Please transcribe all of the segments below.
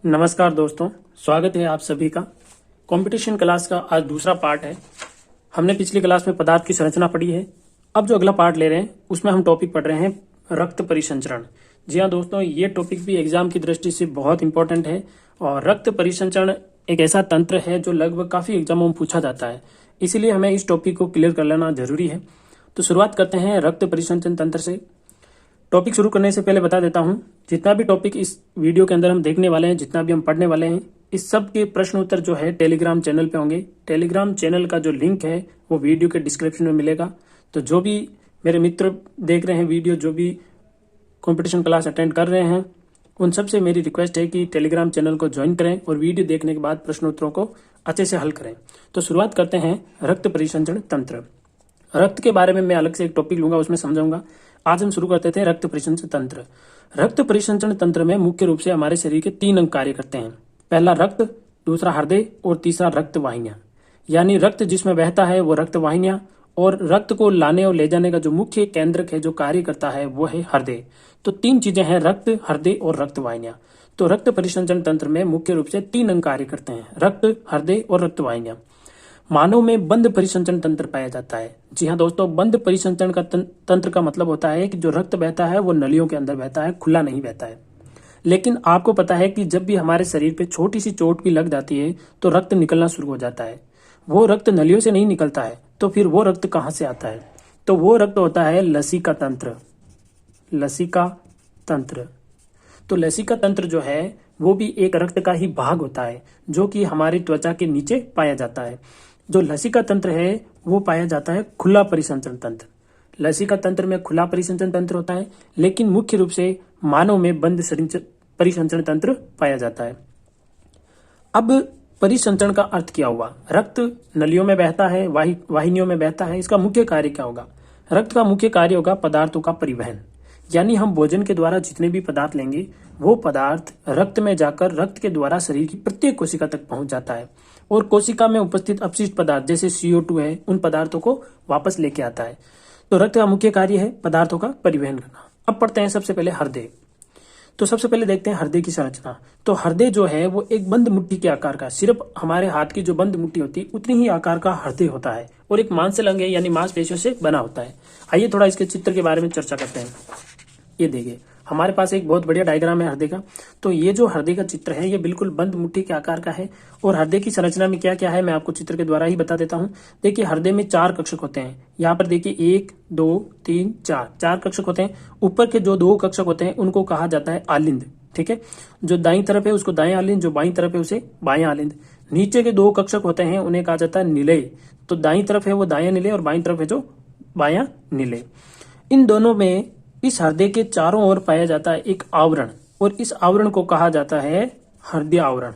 नमस्कार दोस्तों, स्वागत है आप सभी का। कंपटीशन क्लास का आज दूसरा पार्ट है। हमने पिछली क्लास में पदार्थ की संरचना पढ़ी है। अब जो अगला पार्ट ले रहे हैं उसमें हम टॉपिक पढ़ रहे हैं रक्त परिसंचरण। जी हाँ दोस्तों, ये टॉपिक भी एग्जाम की दृष्टि से बहुत इंपॉर्टेंट है और रक्त परिसंचरण एक ऐसा तंत्र है जो लगभग काफी एग्जामों में पूछा जाता है, इसीलिए हमें इस टॉपिक को क्लियर कर लेना जरूरी है। तो शुरुआत करते हैं रक्त परिसंचरण तंत्र से। टॉपिक शुरू करने से पहले बता देता हूं, जितना भी टॉपिक इस वीडियो के अंदर हम देखने वाले हैं, जितना भी हम पढ़ने वाले हैं, इस सब के प्रश्न उत्तर जो है टेलीग्राम चैनल पे होंगे। टेलीग्राम चैनल का जो लिंक है वो वीडियो के डिस्क्रिप्शन में मिलेगा। तो जो भी मेरे मित्र देख रहे हैं वीडियो, जो भी कंपटीशन क्लास अटेंड कर रहे हैं, उन सबसे मेरी रिक्वेस्ट है कि टेलीग्राम चैनल को ज्वाइन करें और वीडियो देखने के बाद प्रश्न उत्तरों को अच्छे से हल करें। तो शुरुआत करते हैं रक्त परिसंचरण तंत्र। रक्त के बारे में मैं अलग से एक टॉपिक लूंगा, उसमें समझाऊंगा। आज हम शुरू करते थे रक्त परिसंचरण तंत्र। रक्त परिसंचरण तंत्र में मुख्य रूप से हमारे शरीर के 3 अंग कार्य करते हैं। पहला रक्त, दूसरा हृदय और तीसरा रक्त वाहिनियां। यानी रक्त जिसमें बहता है वो रक्त वाहिनियां, और रक्त को लाने और ले जाने का जो मुख्य केंद्रक है, जो कार्य करता है, वो है हृदय। तो 3 चीजें हैं, रक्त, हृदय और रक्त वाहिनियां। तो रक्त परिसंचरण तंत्र में मुख्य रूप से 3 अंग कार्य करते हैं, रक्त, हृदय और रक्त वाहिनियां। मानव में बंद परिसंचरण तंत्र पाया जाता है। जी हाँ दोस्तों, बंद परिसंचरण का तंत्र का मतलब होता है कि जो रक्त बहता है वो नलियों के अंदर बहता है, खुला नहीं बहता है। लेकिन आपको पता है कि जब भी हमारे शरीर पे छोटी सी चोट भी लग जाती है तो रक्त निकलना शुरू हो जाता है। वो रक्त नलियों से नहीं निकलता है, तो फिर वो रक्त कहाँ से आता है? तो वो रक्त होता है लसिका तंत्र। लसिका तंत्र। तो लसिका तंत्र जो है वो भी एक रक्त का ही भाग होता है, जो कि हमारी त्वचा के नीचे पाया जाता है। जो लसिका तंत्र है वो पाया जाता है खुला परिसंचरण तंत्र। लसिका तंत्र में खुला परिसंचरण तंत्र होता है, लेकिन मुख्य रूप से मानव में बंद परिसंचरण तंत्र पाया जाता है। अब परिसंचरण का अर्थ क्या हुआ? रक्त नलियों में बहता है, वाहिनियों में बहता है, इसका मुख्य कार्य क्या होगा? रक्त का मुख्य कार्य होगा पदार्थों का परिवहन। यानी हम भोजन के द्वारा जितने भी पदार्थ लेंगे वो पदार्थ रक्त में जाकर रक्त के द्वारा शरीर की प्रत्येक कोशिका तक पहुंच जाता है और कोशिका में उपस्थित अपशिष्ट पदार्थ जैसे CO2 है, उन पदार्थों को वापस लेके आता है। तो रक्त का मुख्य कार्य है पदार्थों का परिवहन करना। अब पढ़ते हैं सबसे पहले हृदय। तो सबसे पहले देखते हैं हृदय की संरचना। तो हृदय जो है वो एक बंद मुट्ठी के आकार का, सिर्फ हमारे हाथ की जो बंद मुट्ठी होती है उतनी ही आकार का हृदय होता है और एक मांसल अंग है, यानी मांसपेशियों से बना होता है। आइए थोड़ा इसके चित्र के बारे में चर्चा करते हैं। ये देखिए, हमारे पास एक बहुत बढ़िया डायग्राम है हृदय का। तो ये जो हृदय का चित्र है ये बिल्कुल बंद मुट्ठी के आकार का है। और हृदय की संरचना में क्या क्या है मैं आपको चित्र के द्वारा ही बता देता हूँ। देखिए, हृदय में 4 कक्षक होते हैं। यहाँ पर देखिए 1 2 3 4 कक्षक होते हैं। ऊपर के जो 2 कक्षक होते हैं उनको कहा जाता है आलिंद। ठीक है, जो दाईं तरफ है उसको दाएं आलिंद, जो बाईं तरफ है उसे बाएं आलिंद। नीचे के 2 कक्षक होते हैं उन्हें कहा जाता है निलय। तो दाईं तरफ है वो दायां निलय और बाईं तरफ है जो बायां निलय। इन दोनों में इस हृदय के चारों ओर पाया जाता है एक आवरण, और इस आवरण को कहा जाता है हृदय आवरण।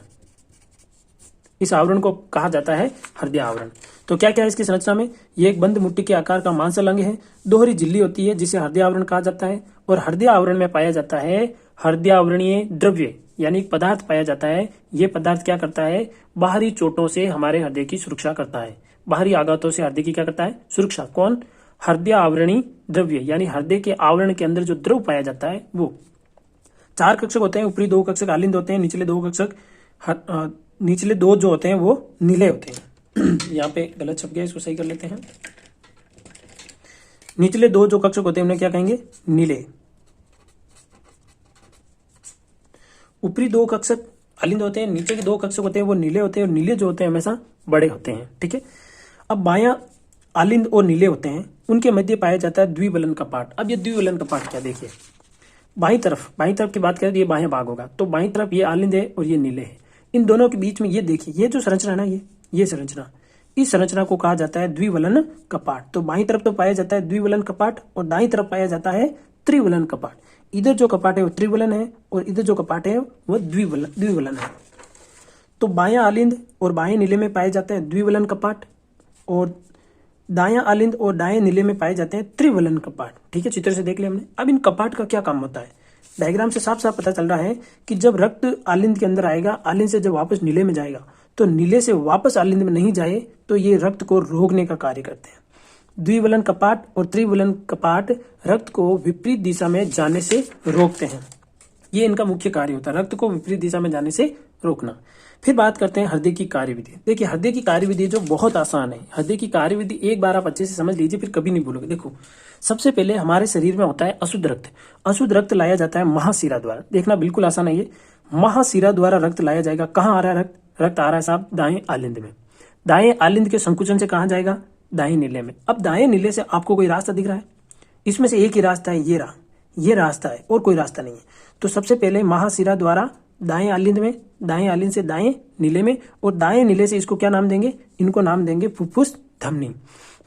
इस आवरण को कहा जाता है हृदय आवरण। तो क्या क्या है इसकी संरचना में? ये एक बंद मुट्ठी के आकार का मांसल अंग है, दोहरी झिल्ली होती है जिसे हृदय आवरण कहा जाता है, और हृदय आवरण में पाया जाता है हृदय आवरणीय द्रव्य, यानी एक पदार्थ पाया जाता है। ये पदार्थ क्या करता है? बाहरी चोटों से हमारे हृदय की सुरक्षा करता है। बाहरी आघातों से हृदय की क्या करता है? सुरक्षा। कौन? हृदय आवरणीय द्रव्य, यानी हृदय के आवरण के अंदर जो द्रव पाया जाता है वो। 4 कक्षक होते हैं, ऊपरी 2 कक्षक आलिंद होते हैं, निचले 2 कक्षक निचले 2 जो होते हैं वो नीले होते हैं। यहाँ पे गलत छप गया, इसको सही कर लेते हैं। निचले 2 जो कक्षक होते हैं उन्हें क्या कहेंगे? नीले। ऊपरी 2 कक्षक आलिंद होते हैं, नीचे के 2 कक्षक होते हैं वो नीले होते हैं, और नीले जो होते हैं हमेशा बड़े होते हैं। ठीक है, अब बायां आलिंद और नीले होते हैं, उनके मध्य पाया जाता है द्विवलन कपाट। अब ये द्विवलन कपाट क्या? देखिए, बाईं तरफ की बात करें तो ये बायां भाग होगा। तो बाईं तरफ ये आलिंद है और ये नीले है। इन दोनों के बीच में ये देखिए, ये जो संरचना है ना, ये संरचना, इस संरचना को कहा जाता है द्विवलन कपाट। तो बाईं तरफ तो पाया जाता है द्विवलन कपाट और दाईं तरफ पाया जाता है त्रिवलन कपाट। इधर जो कपाट है वो त्रिवलन है और इधर जो कपाट है वो द्विवलन है। तो बायां आलिंद और बाएं नीले में पाए जाते हैं द्विवलन कपाट, और दायां आलिंद और दाएं नीले में पाए जाते हैं त्रिवलन कपाट। ठीक है, चित्र से देख लिया हमने। अब इन कपाट का क्या काम होता है? डायग्राम से साफ साफ पता चल रहा है कि जब रक्त आलिंद के अंदर आएगा, आलिंद से जब वापस नीले में जाएगा, तो नीले से वापस आलिंद में नहीं जाए तो ये रक्त को रोकने का कार्य करते हैं। द्विवलन कपाट और त्रिवलन कपाट रक्त को विपरीत दिशा में जाने से रोकते हैं। ये इनका मुख्य कार्य होता है, रक्त को विपरीत दिशा में जाने से रोकना। फिर बात करते हैं हृदय की कार्यविधि। देखिए हृदय की कार्यविधि जो बहुत आसान है, हृदय की कार्यविधि एक बार आप अच्छे से समझ लीजिए, फिर कभी नहीं भूलोगे। देखो सबसे पहले हमारे शरीर में होता है अशुद्ध रक्त। अशुद्ध रक्त लाया जाता है महाशिरा द्वारा। देखना बिल्कुल आसान है, ये महाशिरा द्वारा रक्त लाया जाएगा। कहाँ आ रहा है रक्त? रक्त आ रहा है साहब दाएं आलिंद में। दाएं आलिंद के संकुचन से कहाँ जाएगा? दाएं नीले में। अब दाएं नीले से आपको कोई रास्ता दिख रहा है? इसमें से एक ही रास्ता है, ये रहा, ये रास्ता है और कोई रास्ता नहीं है। तो सबसे पहले महाशिरा द्वारा दाएं आलिंद में, दाएं आलिंद से दाएं नीले में, और दाएं नीले से इसको क्या नाम देंगे? इनको नाम देंगे फुफ्फुस धमनी।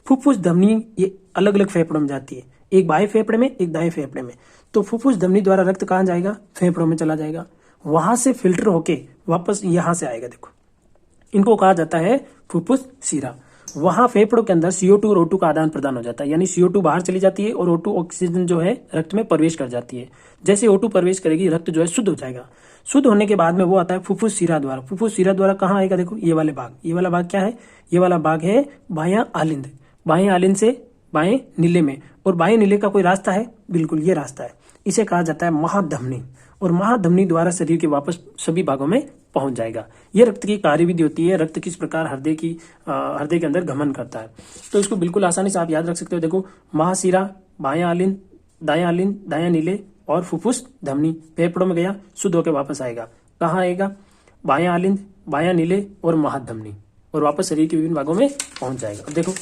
फुफ्फुस धमनी ये अलग अलग फेफड़ों में जाती है, एक बाएं फेफड़े में, एक दाएं फेफड़े में। तो फुफ्फुस धमनी द्वारा रक्त कहाँ जाएगा? फेफड़ों में चला जाएगा, वहां से फिल्टर होके वापस यहां से आएगा। देखो इनको कहा जाता है फुफ्फुस शिरा। वहां फेफड़ों के अंदर CO2 और O2 का आदान प्रदान हो जाता है, यानी CO2 बाहर चली जाती है और O2 ऑक्सीजन जो है रक्त में प्रवेश कर जाती है। जैसे O2 प्रवेश करेगी रक्त जो है शुद्ध हो जाएगा। शुद्ध होने के बाद में वो आता है फुफ्फुस शिरा द्वारा। फुफ्फुस शिरा द्वारा कहाँ आएगा? देखो ये वाले भाग, ये वाला भाग क्या है? ये वाला भाग है बायां आलिंद। बाएं आलिंद से बाएं नीले में, और बाएं नीले का कोई रास्ता है? बिल्कुल ये रास्ता है, इसे कहा जाता है महाधमनी। और महाधमनी द्वारा शरीर के वापस सभी भागों में पहुंच जाएगा। ये रक्त की कार्यविधि होती है, रक्त किस प्रकार हृदय के अंदर गमन करता है। तो इसको बिल्कुल आसानी से आप याद रख सकते हो। देखो महाशिरा, बायां आलिंद, दायां नीले और फुफ्फुस धमनी। फेफड़ों में गया, शुद्ध होकर वापस आएगा। कहाँ आएगा? बायां आलिंद, बायां नीले और महाधमनी, और वापस शरीर के विभिन्न भागों में पहुंच जाएगा। अब देखो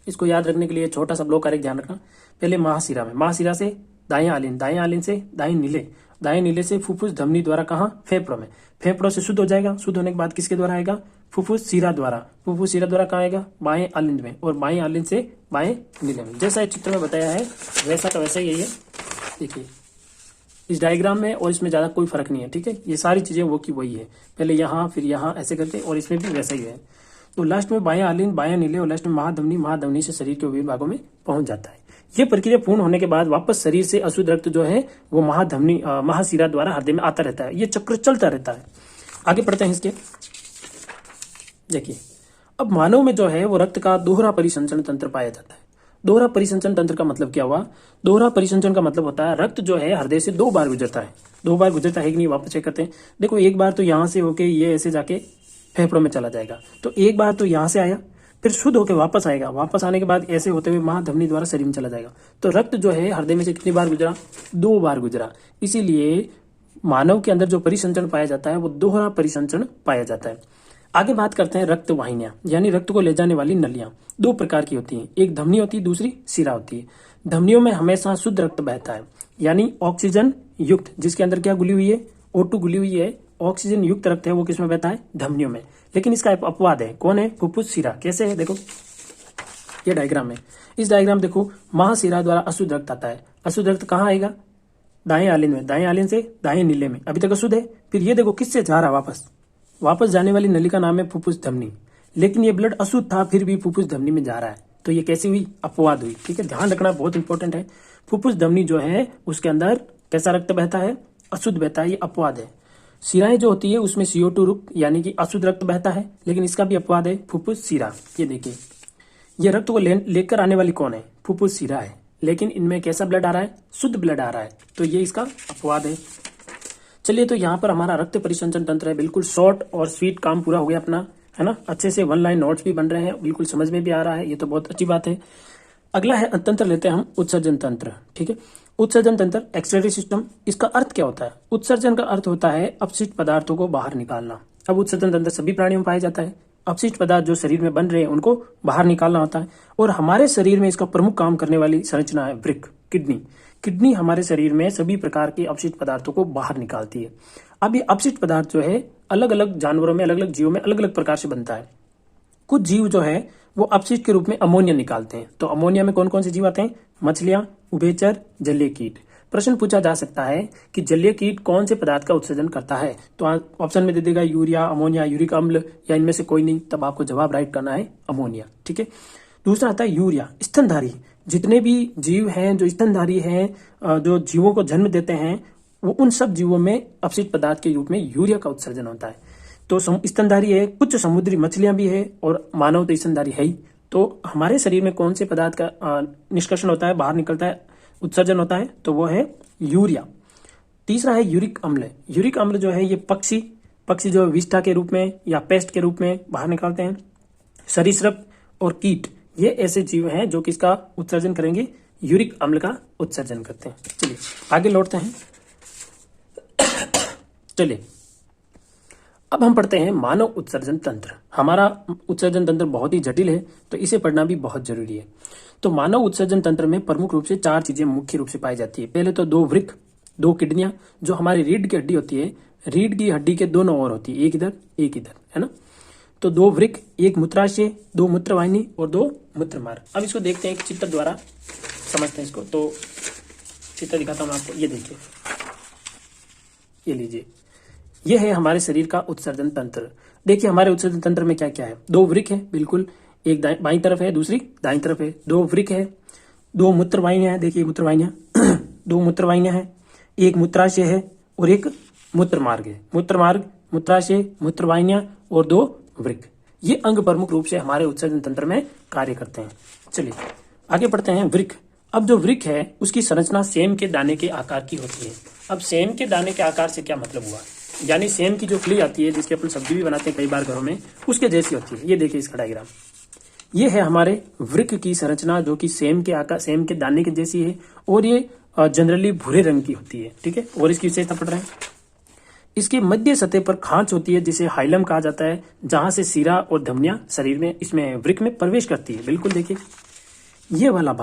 इसको याद रखने के लिए छोटा सा ब्लॉक आरेख ध्यान रखना। पहले महाशिरा में, महाशिरा से दायां आलिंद से दाएं नीले से फुफ्फुस धमनी द्वारा कहाँ? फेफड़ों में। फेफड़ों से शुद्ध हो जाएगा। शुद्ध होने के बाद किसके द्वारा आएगा? फुफ्फुस शिरा द्वारा। फुफ्फुस शिरा द्वारा कहाँ आएगा? बाएं आलिंद में, और बाएं आलिंद से बाएं नीले में। जैसा इस चित्र में बताया है वैसा का वैसा ही है। देखिए इस डायग्राम में और इसमें ज्यादा कोई फर्क नहीं है, ठीक है। ये सारी चीजें वो की वही है, पहले यहाँ फिर यहाँ ऐसे करके, और इसमें भी वैसा ही है। तो लास्ट में बायां आलिंद, बायां नीले, और लास्ट में महाधमनी से शरीर के विभिन्न भागों में पहुंच जाता है। ये प्रक्रिया पूर्ण होने के बाद वापस शरीर से अशुद्ध रक्त जो है वो महाशिरा द्वारा हृदय में आता रहता है। ये चक्र चलता रहता है। आगे पढ़ते हैं इसके। देखिए अब मानव में जो है वो रक्त का दोहरा परिसंचरण तंत्र पाया जाता है। दोहरा परिसंचरण तंत्र का मतलब क्या हुआ? दोहरा परिसंचरण का मतलब होता है रक्त जो है हृदय से 2 बार गुजरता है। 2 बार गुजरता है कि नहीं, वापस चेक करते हैं। देखो एक बार तो यहां से होके ये ऐसे जाके फेफड़ों में चला जाएगा, तो एक बार तो यहां से आया, फिर शुद्ध होकर वापस आएगा। वापस आने के बाद ऐसे होते हुए महाधमनी द्वारा शरीर में चला जाएगा। तो रक्त जो है हृदय में से कितनी बार गुजरा? 2 बार गुजरा। इसीलिए मानव के अंदर जो परिसंचरण पाया जाता है वो दोहरा परिसंचरण पाया जाता है। आगे बात करते हैं रक्त वाहिनियां, यानी रक्त को ले जाने वाली नलियां। 2 प्रकार की होती हैं, एक धमनी होती है, दूसरी शिरा होती है। धमनियों में हमेशा शुद्ध रक्त बहता है, यानी ऑक्सीजन युक्त, जिसके अंदर क्या घुली हुई है? O2 घुली हुई है। ऑक्सीजन युक्त रक्त है वो किसमें बहता है? धमनियों में। लेकिन इसका अपवाद है, कौन है? फुफ्फुस शिरा। कैसे है? देखो ये डायग्राम में, इस डायग्राम देखो, महाशिरा द्वारा अशुद्ध रक्त आता है। अशुद्ध रक्त कहाँ आएगा? दाएं आलिंद में, दाएं आलिंद से दाएं नीले में। अभी तक अशुद्ध है। फिर ये देखो किससे जा रहा? वापस जाने वाली नली का नाम है फुफ्फुस धमनी। लेकिन ये ब्लड अशुद्ध था, फिर भी फुफ्फुस धमनी में जा रहा है। तो ये कैसी हुई? अपवाद हुई, ठीक है। ध्यान रखना बहुत इंपॉर्टेंट है। फुफ्फुस धमनी जो है उसके अंदर कैसा रक्त बहता है? अशुद्ध बहता है, ये अपवाद है। शिराएं जो होती है उसमें CO2 रुक्त यानी कि अशुद्ध रक्त बहता है, लेकिन इसका भी अपवाद है, फुफ्फुस शिरा। ये देखिए ये रक्त को लेकर आने वाली कौन है? फुफ्फुस शिरा है। लेकिन इनमें कैसा ब्लड आ रहा है? शुद्ध ब्लड आ रहा है, तो ये इसका अपवाद है। चलिए तो यहाँ पर हमारा रक्त परिसंचरण तंत्र है, बिल्कुल शॉर्ट और स्वीट काम पूरा हो गया अपना, है ना। अच्छे से 1 लाइन नोट्स भी बन रहे हैं, बिल्कुल समझ में भी आ रहा है, ये तो बहुत अच्छी बात है। अगला है तंत्र लेते हैं हम उत्सर्जन तंत्र, ठीक है। उत्सर्जन तंत्र, एक्सक्रीटरी सिस्टम, इसका अर्थ क्या होता है? उत्सर्जन का अर्थ होता है अपशिष्ट पदार्थों को बाहर निकालना। अब उत्सर्जन तंत्र सभी प्राणियों में पाया जाता है। अपशिष्ट पदार्थ जो शरीर में बन रहे हैं उनको बाहर निकालना होता है। और हमारे शरीर में इसका प्रमुख काम करने वाली संरचना है वृक्क, किडनी। किडनी हमारे शरीर में सभी प्रकार के अपशिष्ट पदार्थों को बाहर निकालती है। अब ये अपशिष्ट पदार्थ जो है अलग अलग जानवरों में, अलग अलग जीवों में अलग अलग प्रकार से बनता है। कुछ जीव जो है वो अपशिष्ट के रूप में अमोनिया निकालते हैं। तो अमोनिया में कौन कौन से जीव आते हैं? मछलियां, उभयचर, जलीय कीट। प्रश्न पूछा जा सकता है कि जलीय कीट कौन से पदार्थ का उत्सर्जन करता है? तो ऑप्शन में दे देगा यूरिया, अमोनिया, यूरिक अम्ल, या इनमें से कोई नहीं। तब आपको जवाब राइट करना है अमोनिया, ठीक है। दूसरा आता है यूरिया, स्तनधारी। जितने भी जीव हैं जो स्तनधारी हैं, जो जीवों को जन्म देते हैं, वो उन सब जीवों में अपशिष्ट पदार्थ के रूप में यूरिया का उत्सर्जन होता है। तो स्तनधारी है, कुछ समुद्री मछलियां भी है, और मानव तो स्तनधारी है ही। तो हमारे शरीर में कौन से पदार्थ का निष्कर्षण होता है, बाहर निकलता है, उत्सर्जन होता है? तो वो है यूरिया। तीसरा है यूरिक अम्ल। यूरिक अम्ल जो है ये पक्षी जो विष्ठा के रूप में या पेस्ट के रूप में बाहर निकालते हैं। सरीसृप और कीट ये ऐसे जीव हैं जो किसका उत्सर्जन करेंगे, यूरिक अम्ल का उत्सर्जन करते हैं। चलिए आगे लौटते हैं। चलिए अब हम पढ़ते हैं मानव उत्सर्जन तंत्र। हमारा उत्सर्जन तंत्र बहुत ही जटिल है तो इसे पढ़ना भी बहुत जरूरी है। तो मानव उत्सर्जन तंत्र में प्रमुख रूप से 4 चीजें मुख्य रूप से पाई जाती है। पहले तो 2 वृक्क, 2 किडनियां जो हमारी रीढ़ की हड्डी होती है, रीढ़ की हड्डी के दोनों ओर होती है, एक इधर एक इधर, है ना। तो 2 वृक्क, 1 मूत्राशय, 2 मूत्रवाहिनी और 2 मूत्रमार्ग। अब इसको देखते हैं, एक चित्र द्वारा समझते हैं इसको। तो चित्र दिखाता हूं आपको, ये देखिए, ये लीजिए, ये है हमारे शरीर का उत्सर्जन तंत्र। देखिए हमारे उत्सर्जन तंत्र में क्या क्या है। 2 वृक्क है, बिल्कुल, एक बाईं तरफ है, दूसरी दाईं तरफ है। 2 वृक्क है, 2 मूत्रवाहिनियां है, देखिए मूत्रवाहिनियां 2 मूत्रवाहिनियां है, 1 मूत्राशय है और 1 मूत्रमार्ग है। मूत्रमार्ग, मूत्राशय, मूत्रवाहिनियां और 2 वृक्क, ये अंग प्रमुख रूप से हमारे उत्सर्जन तंत्र में कार्य करते हैं। चलिए आगे बढ़ते हैं। वृक्क, अब जो वृक्क है उसकी संरचना सेम के दाने के आकार की होती है। अब सेम के दाने के आकार से क्या मतलब हुआ, यानी सेम की जो फली आती है जिसकी अपन सब्जी भी बनाते हैं कई बार घरों में, उसके जैसी होती है। ये देखिए इसका डायग्राम, ये है हमारे वृक्क की संरचना जो कि सेम के आकार, सेम के दाने के जैसी है और ये जनरली भूरे रंग की होती है। ठीक है, और इसकी विशेषता पढ़ रहे हैं। इसकी मध्य सतह पर खांच होती है जिसे हाइलम कहा जाता है, जहां से सीरा और धमनियां शरीर में इसमें वृक्क में प्रवेश करती है। बिल्कुल देखिए ये वाला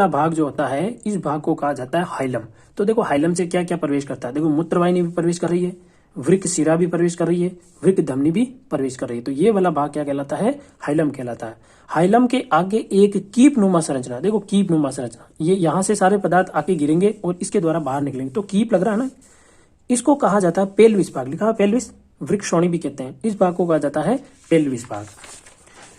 भाग जो होता है, इस भाग को कहा जाता है हाइलम। तो देखो हाइलम से क्या क्या प्रवेश करता है, देखो मूत्रवाहिनी भी प्रवेश कर रही है, वृक्क शिरा भी प्रवेश कर रही है, वृक्क धमनी भी प्रवेश कर रही है। तो ये वाला भाग क्या कहलाता है, हाइलम कहलाता है। हाइलम के आगे एक कीप नुमा संरचना, देखो कीप नुमा संरचना, ये यहाँ से सारे पदार्थ आके गिरेंगे और इसके द्वारा बाहर निकलेंगे। तो कीप लग रहा है ना, इसको कहा जाता है पेल्विस भाग, लिखा है पेल्विस, वृक्क श्रोणी भी कहते हैं। इस भाग को कहा जाता है पेल्विस भाग।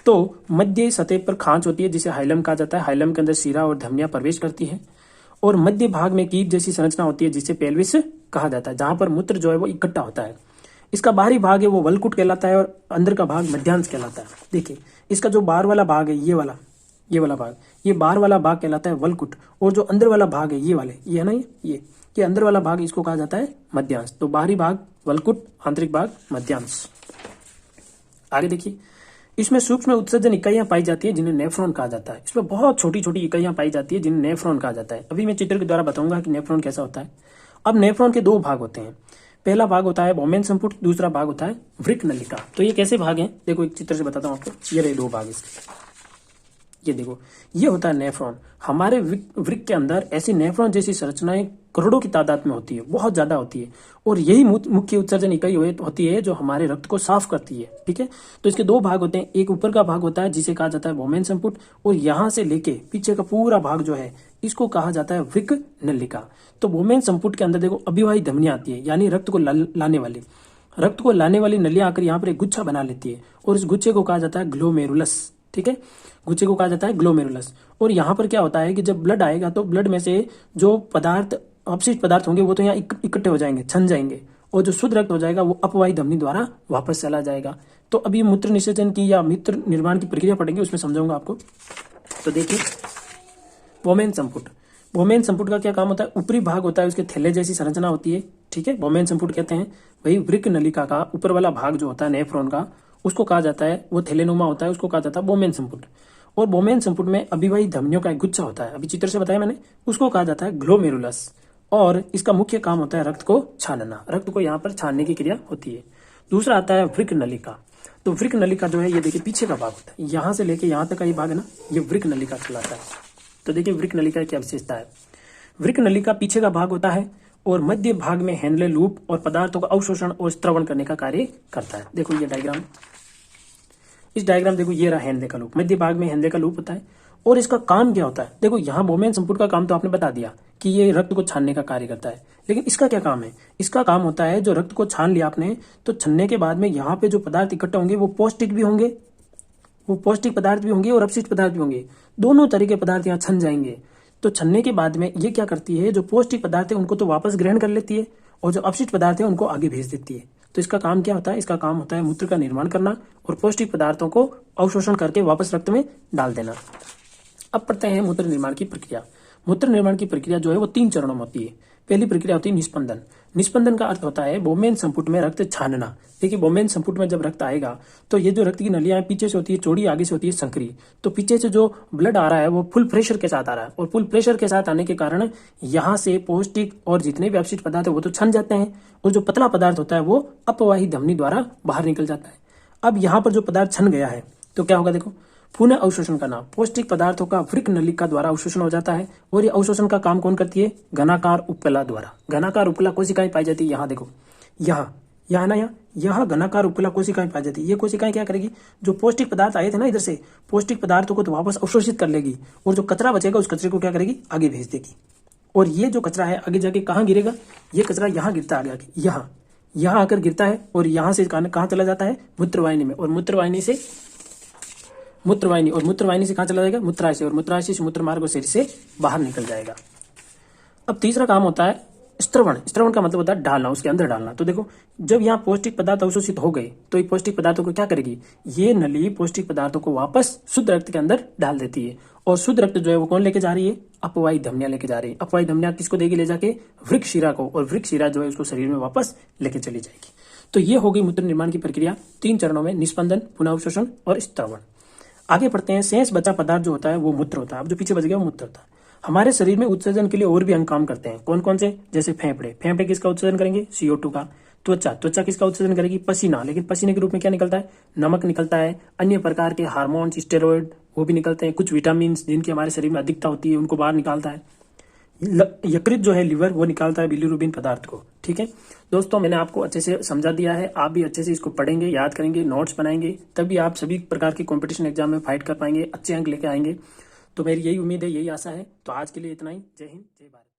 तो मध्य सतह पर खांच होती है जिसे हाइलम कहा जाता है। हाइलम के अंदर शिरा और धमनियां प्रवेश करती है और मध्य भाग में कीप जैसी संरचना होती है जिसे पेल्विस कहा जाता है, जहां पर मूत्र जो है वो इकट्ठा होता है। इसका बाहरी भाग है वो वलकुट कहलाता है और अंदर का भाग मध्यांश कहलाता है। देखिए इसका जो बाहर वाला भाग है, ये वाला भाग, ये बाहर वाला भाग कहलाता है वलकुट, और जो अंदर वाला भाग है ये है ना, ये अंदर वाला भाग, इसको कहा जाता है मध्यांश। तो बाहरी भाग वलकुट, आंतरिक भाग मध्यांश। आगे देखिए, इसमें सूक्ष्म उत्सर्जन इकाइयां पाई जाती है जिन्हें नेफ्रॉन कहा जाता है। इसमें बहुत छोटी छोटी इकाइयां पाई जाती है जिन्हें नेफ्रॉन कहा जाता है। अभी मैं चित्र के द्वारा बताऊंगा कि नेफ्रॉन कैसा होता है। अब नेफ्रॉन के 2 भाग होते हैं। पहला भाग होता है बोमेन संपुट, दूसरा भाग होता है वृक्क नलिका। तो ये कैसे भाग हैं, देखो एक चित्र से बताता हूँ आपको। ये रहे 2 भाग इसके, ये देखो, ये होता है नेफ्रॉन। हमारे वृक्क के अंदर ऐसी नेफ्रॉन जैसी संरचनाएं करोड़ों की तादाद में होती है, बहुत ज्यादा होती है, और यही मुख्य उत्सर्जन इकाई होती है जो हमारे रक्त को साफ करती है। ठीक है, तो इसके 2 भाग होते हैं। एक ऊपर का भाग होता है जिसे कहा जाता है बोमेन संपुट, और यहां से लेके पीछे का पूरा भाग जो है इसको कहा जाता है वृक्क नलिका। तो बोमेन संपुट के अंदर देखो अभिवाही धमनियां आती है, यानी रक्त को लाने वाली नलियां आकर यहाँ पर एक गुच्छा बना लेती है और इस गुच्छे को कहा जाता है ग्लोमेरुलस। ठीक है, गुच्छे को कहा जाता है ग्लोमेरुलस। और यहाँ पर क्या होता है कि जब ब्लड आएगा तो ब्लड में से जो पदार्थ, अपशिष्ट पदार्थ होंगे वो तो यहाँ इकट्ठे हो जाएंगे, छन जाएंगे, और जो शुद्ध रक्त हो जाएगा वो अपवाही धमनी द्वारा वापस चला जाएगा। तो अभी मूत्र निषेचन की या मूत्र निर्माण की प्रक्रिया पढ़ेंगे, उसमें समझाऊंगा आपको। तो देखिए बोमेन संपुट का क्या काम होता है, ऊपरी भाग होता है, उसके थैले जैसी संरचना होती है। ठीक है, बोमेन संपुट कहते हैं भाई वृक्क नलिका का ऊपर वाला भाग जो होता है नेफ्रॉन का, उसको कहा जाता है, वो थैलेनुमा होता है, उसको कहा जाता है बोमेन संपुट। और बोमेन संपुट में अभिवाही धमनियों का एक गुच्छा होता है, अभी चित्र से बताया मैंने, उसको कहा जाता है ग्लोमेरुलस। और इसका मुख्य काम होता है रक्त को छानना, रक्त को यहाँ पर छानने की क्रिया होती है। दूसरा आता है वृक्क नलिका। तो वृक्क नलिका जो है ये देखिए पीछे का भाग होता है, यहाँ से लेके यहाँ तक का ये भाग है ना, ये वृक्क नलिका कहलाता है। तो देखिए वृक्क नलिका की क्या विशेषता है। वृक्क नलिका पीछे का भाग होता है और मध्य भाग में हैंडले लूप और पदार्थों का अवशोषण और स्त्रवण करने का कार्य करता है। देखो ये डायग्राम, इस डायग्राम देखो, ये रहा हैंडले का लूप, मध्य भाग में हैंडले का लूप होता है। और इसका काम क्या होता है, देखो यहाँ बोमेन संपुट का काम तो आपने बता दिया कि ये रक्त को छानने का कार्य करता है, लेकिन इसका क्या काम है, इसका काम होता है जो रक्त को छान लिया आपने, तो छनने के बाद में यहाँ पे जो पदार्थ इकट्ठा होंगे वो पौष्टिक भी होंगे, वो पौष्टिक पदार्थ भी होंगे और अपशिष्ट पदार्थ भी होंगे, दोनों तरह के पदार्थ यहाँ छन जाएंगे। तो छनने के बाद में ये क्या करती है, जो पौष्टिक पदार्थ है उनको तो वापस ग्रहण कर लेती है और जो अपशिष्ट पदार्थ है उनको आगे भेज देती है। तो इसका काम क्या होता है, इसका काम होता है मूत्र का निर्माण करना और पौष्टिक पदार्थों को अवशोषण करके वापस रक्त में डाल देना। अब पढ़ते हैं मूत्र निर्माण की प्रक्रिया। मूत्र निर्माण की प्रक्रिया जो है वो 3 चरणों में होती है। पहली प्रक्रिया होती है निस्पंदन। निस्पंदन का अर्थ होता है बोमेन संपुट में रक्त छानना। देखिए बोमेन संपुट में जब रक्त आएगा तो ये जो रक्त की नलियां पीछे से होती है चौड़ी, आगे से होती है संकरी। तो पीछे से जो ब्लड आ रहा है वो फुल प्रेशर के साथ आ रहा है, और फुल प्रेशर के साथ आने के कारण यहाँ से पौष्टिक और जितने भी अपशिष्ट पदार्थ है वो तो छन जाते हैं, और जो पतला पदार्थ होता है वो अपवाही धमनी द्वारा बाहर निकल जाता है। अब यहाँ पर जो पदार्थ छन गया है तो क्या होगा, देखो पुनः अवशोषण करना। पौष्टिक पदार्थों का वृक्क नलिका द्वारा अवशोषण हो जाता है, और ये अवशोषण का काम कौन करती है, घनाकार उपकला द्वारा। घनाकार उपकला कोशिकाएं पाई जाती है, यहाँ देखो, यहाँ ना, यहाँ घनाकार उपकला कोशिकाएं पाई जाती है। ये कोशिकाएं क्या करेगी, जो पौष्टिक पदार्थ आए थे ना इधर से, पौष्टिक पदार्थों को तो वापस अवशोषित कर लेगी, और जो कचरा बचेगा उस कचरे को क्या करेगी, आगे भेज देगी। और ये जो कचरा है आगे जाके कहाँ गिरेगा, ये कचरा यहाँ गिरता है, आगे यहाँ आकर गिरता है, और यहाँ से कहाँ चला जाता है, मूत्रवाहिनी में, और मूत्रवाहिनी से कहाँ चला जाएगा, मूत्राशय, और मूत्राशय से मूत्रमार्ग और शरीर से बाहर निकल जाएगा। अब तीसरा काम होता है स्त्रवण। स्त्रवण का मतलब होता है डालना, उसके अंदर डालना। तो देखो जब यहाँ पौष्टिक पदार्थ अवशोषित हो गए तो ये पौष्टिक पदार्थों को क्या करेगी, ये नली पौष्टिक पदार्थों को वापस शुद्ध रक्त के अंदर डाल देती है, और शुद्ध रक्त जो है वो कौन लेके जा रही है, अपवाही धमनियां लेके जा रही है। अपवाही धमनियां किसको देगी, ले जाके वृक्क शिरा को, और वृक्क शिरा जो है उसको शरीर में वापस लेके चली जाएगी। तो ये हो गई मूत्र निर्माण की प्रक्रिया 3 चरणों में, निस्पंदन, पुनः अवशोषण और स्त्रवण। आगे बढ़ते हैं, शेष बचा पदार्थ जो होता है वो मूत्र होता है। अब जो पीछे बच गया वो मूत्र होता है। हमारे शरीर में उत्सर्जन के लिए और भी अंग काम करते हैं, कौन कौन से, जैसे फेफड़े किसका उत्सर्जन करेंगे, CO2 का। त्वचा किसका उत्सर्जन करेगी, पसीना, लेकिन पसीने के रूप में क्या निकलता है, नमक निकलता है। अन्य प्रकार के हार्मोन्स, स्टेरॉइड वो भी निकलते हैं। कुछ विटामिन जिनकी हमारे शरीर में अधिकता होती है उनको बाहर निकालता है। यकृत जो है, लिवर, वो निकालता है बिलिरुबिन पदार्थ को। ठीक है दोस्तों, मैंने आपको अच्छे से समझा दिया है। आप भी अच्छे से इसको पढ़ेंगे, याद करेंगे, नोट्स बनाएंगे, तभी आप सभी प्रकार के कंपटीशन एग्जाम में फाइट कर पाएंगे, अच्छे अंक लेके आएंगे। तो मेरी यही उम्मीद है, यही आशा है। तो आज के लिए इतना ही। जय हिंद, जय भारत।